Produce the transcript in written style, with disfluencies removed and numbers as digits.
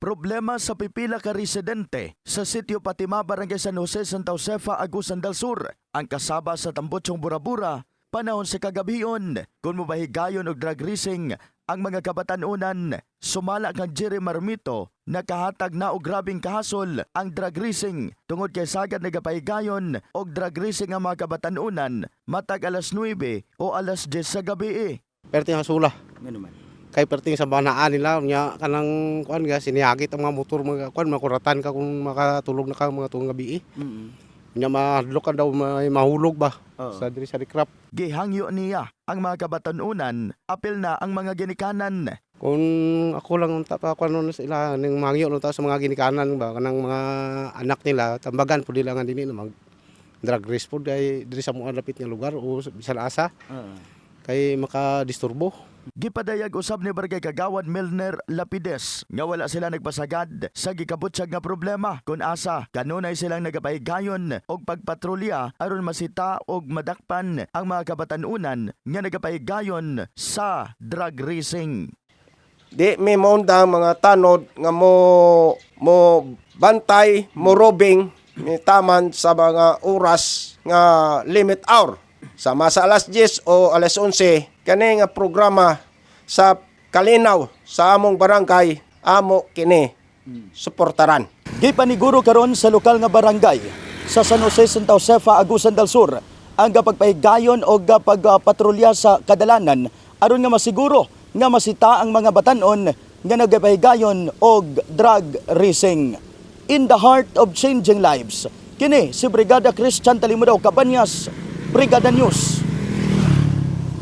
Problema sa pipila ka residente sa sitio Patima, Barangay San Jose, Santa Josefa, Agusan del Sur. Ang kasaba sa Tambotsong Burabura, panahon sa kagabion, kung mabahigayon og drug racing, ang mga kabatanunan, sumala kang Jerry Marmito, nakahatag na og grabing kahasol ang drug racing tungod kay sagad nagapahigayon og drug racing ang mga kabatanunan matag alas 9 o alas 10 sa gabi. Perting hasula. Ngano man? Kay perting sa banaan nila nya kanang kuan nga sinihagit ang mga motor mga kuan makuratan ka kung makatulog na ka mga tuong gabi. Nya mahadlok ka daw may mahulog ba sa diri sa rikrap. Gihangyo niya ang mga kabatanunan, apil na ang mga ginikanan. Kung ako lang unta pa kuan nun sila ning mangyo nun ta sa mga ginikanan ba kanang mga anak nila tambagan pud nila nga dinhi na mag drug race pud kay diri sa mga lapit nga lugar o bisan asa. Kay makadisturbo. Gipadayag usab ni Barangay Kagawad Milner Lapides nga wala sila nagpasagad sa gikabutyag nga problema kung asa kanunay silang nagapahigayon og pagpatrolya aron masita og madakpan ang mga kabatanunan nga nagapahigayon sa drug racing. Di may maunda mga tanod nga mo bantay, mo robing ni taman sa mga oras nga limit hour. Sama sa alas 10 o alas 11, kani nga programa sa kalinaw sa among barangay, amo kini suportaran. Gipaniguro karon sa lokal nga barangay sa San Jose, Santa Josefa, Agusan del Sur ang pagpahigayon o pagpatrolya sa kadalanan aron nga masiguro nga masita ang mga batanon nga nagapahigayon og drug racing. In the heart of changing lives, kini si Brigada Christian Talimudaw Cabanyas, Brigada News.